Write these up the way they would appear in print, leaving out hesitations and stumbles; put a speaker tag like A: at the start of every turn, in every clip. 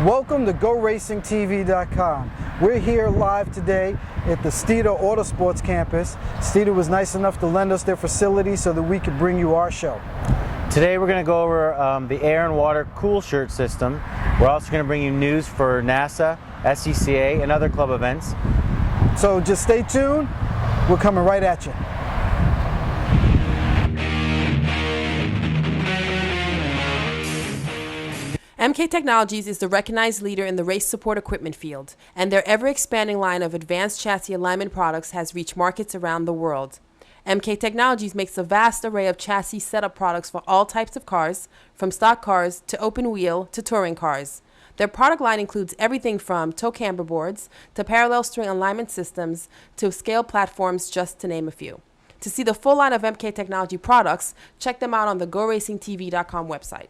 A: Welcome to GoRacingTV.com. We're here live today at the Steeder Autosports campus. Steeder was nice enough to lend us their facility so that we could bring you our show.
B: Today we're going to go over the air and water CoolShirt system. We're also going to bring you news for NASA, SCCA, and other club events.
A: So just stay tuned. We're coming right at you.
C: MK Technologies is the recognized leader in the race support equipment field, and their ever-expanding line of advanced chassis alignment products has reached markets around the world. MK Technologies makes a vast array of chassis setup products for all types of cars, from stock cars to open wheel to touring cars. Their product line includes everything from tow camber boards to parallel string alignment systems to scale platforms, just to name a few. To see the full line of MK Technology products, check them out on the GoRacingTV.com website.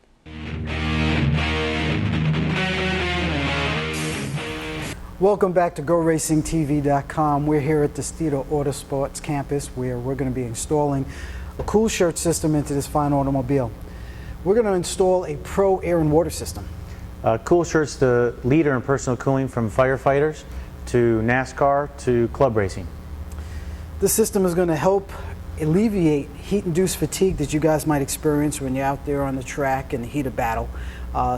A: Welcome back to GoRacingTV.com. We're here at the Steeder Autosports campus where we're going to be installing a CoolShirt system into this fine automobile. We're going to install a Pro Air and Water system.
B: CoolShirt's the leader in personal cooling, from firefighters to NASCAR to club racing.
A: This system is going to help alleviate heat-induced fatigue that you guys might experience when you're out there on the track in the heat of battle.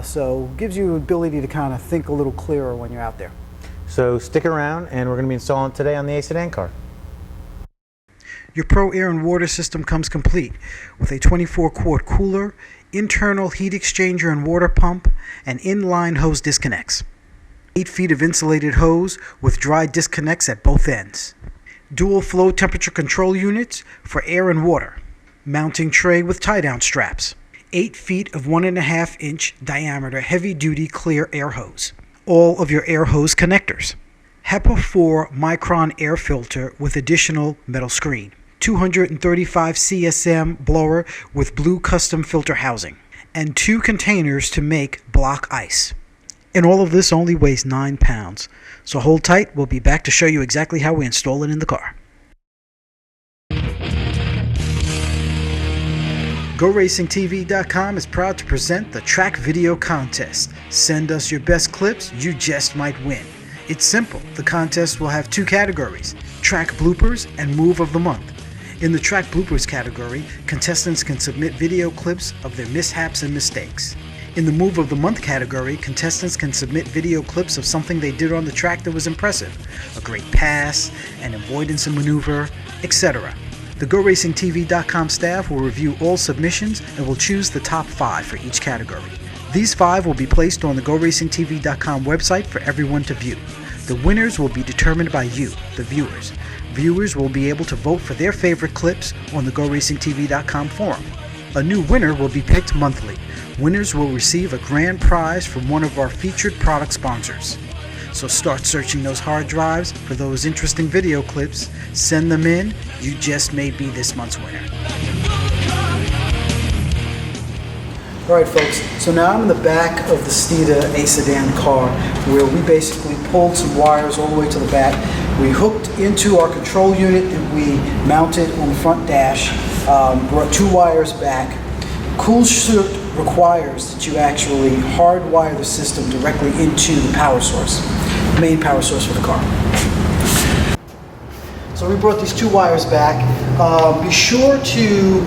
A: So gives you the ability to kind of think a little clearer when you're out there.
B: So stick around, and we're going to be installing it today on the Sedan car.
A: Your Pro Air and Water system comes complete with a 24-quart cooler, internal heat exchanger and water pump, and inline hose disconnects. 8 feet of insulated hose with dry disconnects at both ends. Dual flow temperature control units for air and water. Mounting tray with tie-down straps. 8 feet of 1.5-inch diameter heavy-duty clear air hose. All of your air hose connectors. HEPA 4 micron air filter with additional metal screen. 235 CSM blower with blue custom filter housing. And 2 containers to make block ice. And all of this only weighs 9 pounds. So hold tight, we'll be back to show you exactly how we install it in the car. GoRacingTV.com is proud to present the Track Video Contest. Send us your best clips, you just might win. It's simple. The contest will have 2 categories, Track Bloopers and Move of the Month. In the Track Bloopers category, contestants can submit video clips of their mishaps and mistakes. In the Move of the Month category, contestants can submit video clips of something they did on the track that was impressive, a great pass, an avoidance and maneuver, etc. The GoRacingTV.com staff will review all submissions and will choose the top 5 for each category. These 5 will be placed on the GoRacingTV.com website for everyone to view. The winners will be determined by you, the viewers. Viewers will be able to vote for their favorite clips on the GoRacingTV.com forum. A new winner will be picked monthly. Winners will receive a grand prize from one of our featured product sponsors. So start searching those hard drives for those interesting video clips. Send them in. You just may be this month's winner. All right, folks. So now I'm in the back of the Steeder Sedan car, where we basically pulled some wires all the way to the back. We hooked into our control unit that we mounted on the front dash, brought 2 wires back. CoolShirt requires that you actually hardwire the system directly into the power source, the main power source for the car. So we brought these 2 wires back. Be sure to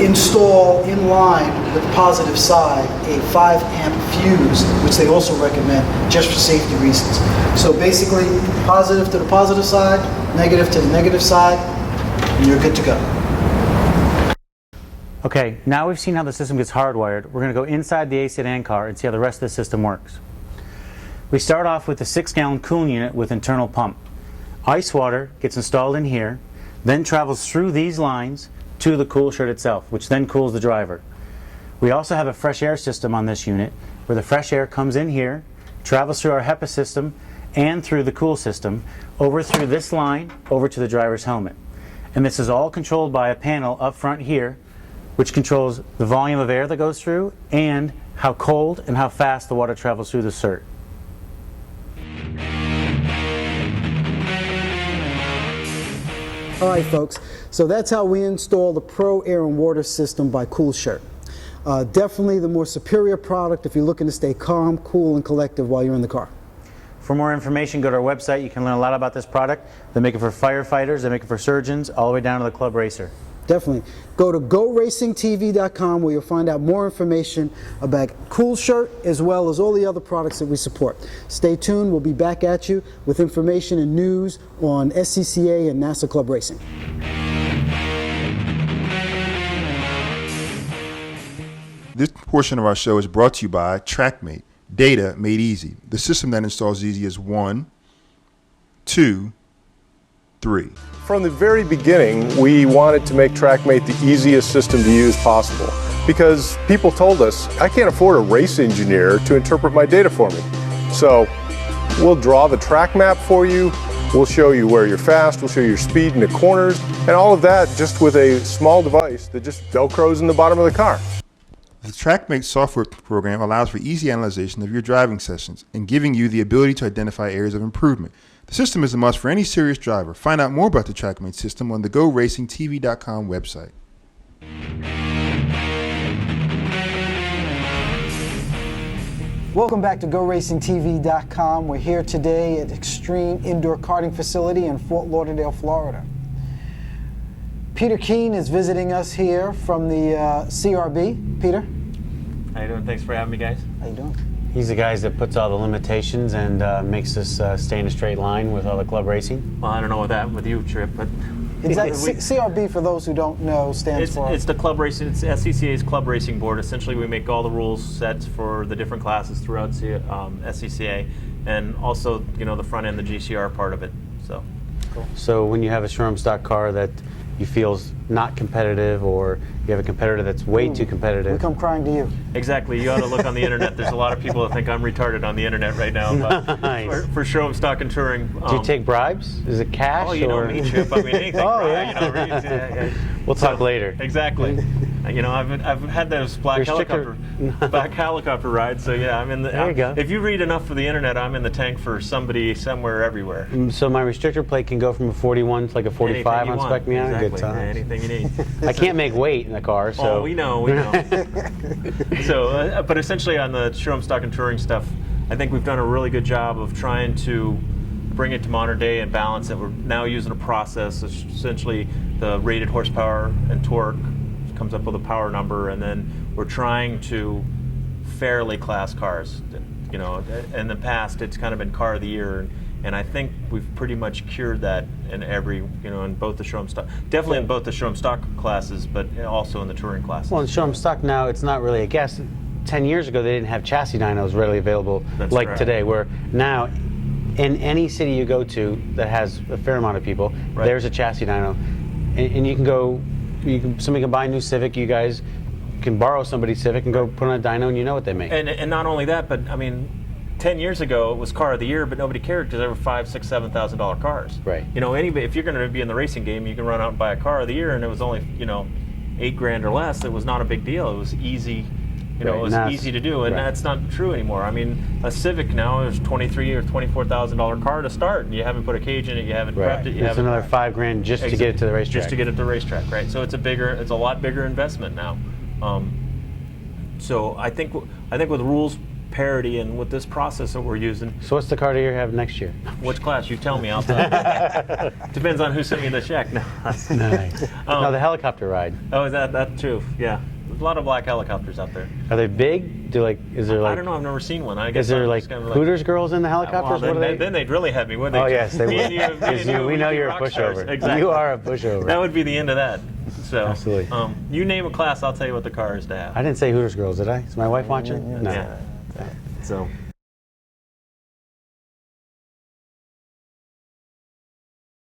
A: install in line with the positive side a 5-amp fuse, which they also recommend just for safety reasons. So basically, positive to the positive side, negative to the negative side, and you're good to go.
B: Okay, now we've seen how the system gets hardwired. We're going to go inside the Sedan car and see how the rest of the system works. We start off with the 6-gallon cooling unit with internal pump. Ice water gets installed in here, then travels through these lines to the CoolShirt itself, which then cools the driver. We also have a fresh air system on this unit, where the fresh air comes in here, travels through our HEPA system and through the cool system, over through this line, over to the driver's helmet. And this is all controlled by a panel up front here, which controls the volume of air that goes through and how cold and how fast the water travels through the SCCA. All right, folks, so that's how we install the Pro Air and Water system by CoolShirt.
A: Definitely the more superior product if you're looking to stay calm, cool, and collective while you're in the car.
B: For more information, go to our website. You can learn a lot about this product. They make it for firefighters, they make it for surgeons, all the way down to the club racer.
A: Definitely. Go to GoRacingTV.com where you'll find out more information about CoolShirt as well as all the other products that we support. Stay tuned. We'll be back at you with information and news on SCCA and NASA Club Racing.
D: This portion of our show is brought to you by TrackMate. Data made easy. The system that installs as easy as 1, 2, 3.
E: From the very beginning, we wanted to make TrackMate the easiest system to use possible because people told us, I can't afford a race engineer to interpret my data for me. So we'll draw the track map for you, we'll show you where you're fast, we'll show you your speed in the corners, and all of that just with a small device that just velcros in the bottom of the car.
D: The TrackMate software program allows for easy analyzation of your driving sessions and giving you the ability to identify areas of improvement. The system is a must for any serious driver. Find out more about the TrackMate system on the GoRacingTV.com website.
A: Welcome back to GoRacingTV.com. We're here today at Extreme Indoor Karting Facility in Fort Lauderdale, Florida. Peter Keane is visiting us here from the CRB. Peter?
F: How you doing? Thanks for having me, guys.
A: How you doing?
B: He's the guy that puts all the limitations and makes us stay in a straight line with all the club racing.
F: Well, I don't know what that with you, Trip, but
A: CRB, for those who don't know, stands for?
F: It's the club racing. It's SCCA's club racing board. Essentially, we make all the rules sets for the different classes throughout SCCA, and also the front end, the GCR part of it. So, cool.
B: So when you have a showroom stock car that you feel's not competitive, or you have a competitor that's way too competitive,
A: We come crying to you.
F: Exactly. You ought to look on the internet. There's a lot of people that think I'm retarded on the internet right now. But
B: Nice.
F: for showroom stock and touring.
B: Do you take bribes? Is it cash?
F: Oh, you know
B: or?
F: me, Chip. I mean, anything.
B: Oh,
F: right?
B: yeah. We'll talk later.
F: Exactly. I've had those black helicopter rides. So yeah, I'm in the.
B: There you go.
F: If you read enough for the internet, I'm in the tank for somebody somewhere everywhere.
B: So my restrictor plate can go from a 41 to like a 45 on Spec Me On.
F: Exactly.
B: Good times.
F: Anything you need.
B: I can't make weight in the car, so.
F: Oh, we know. So, but essentially on the showroom stock and touring stuff, I think we've done a really good job of trying to bring it to modern day and balance it. We're now using a process, essentially the rated horsepower and torque comes up with a power number, and then we're trying to fairly class cars. In the past, it's kind of been car of the year, and I think we've pretty much cured that in in both the showroom stock, definitely in both the showroom stock classes, but also in the touring classes.
B: Well, in showroom stock now, it's not really a guess. 10 years ago, they didn't have chassis dynos readily available like
F: right.
B: today, where now in any city you go to that has a fair amount of people,
F: right.
B: There's a chassis dyno, and you can go. Somebody can buy a new Civic. You guys can borrow somebody's Civic and go put on a dyno, and you know what they make.
F: And not only that, but I mean, 10 years ago it was car of the year, but nobody cared because they were $5,000, $6,000, $7,000 cars.
B: Right.
F: Anybody, if you're going to be in the racing game, you can run out and buy a car of the year, and it was only $8,000 or less. It was not a big deal. It was easy. It was easy to do, and that's not true anymore. I mean, a Civic now is $23,000 or $24,000 car to start, and you haven't put a cage in it, you haven't prepped it.
B: It's another $5,000 just to get it to the racetrack.
F: Just to get it to the racetrack, right? So it's a lot bigger investment now. So I think with rules parity and with this process that we're using.
B: So what's the car do you have next year?
F: Which class? You tell me. I'll tell you. Depends on who sent me the check. No.
B: Nice. No, the helicopter ride.
F: Oh, is that true? Yeah. There's a lot of black helicopters out there.
B: Are they big? Is there
F: I don't know. I've never seen one. I guess
B: is there Hooters girls in the helicopters?
F: Well, then they'd really have me, wouldn't they?
B: Oh yes, they would.
F: Because
B: we know you're a pushover.
F: Exactly.
B: You are a pushover.
F: That would be the end of that. So,
B: absolutely.
F: You name a class, I'll tell you what the car is to have.
B: I didn't say Hooters girls, did I? Is my wife watching? No.
F: Yeah. So.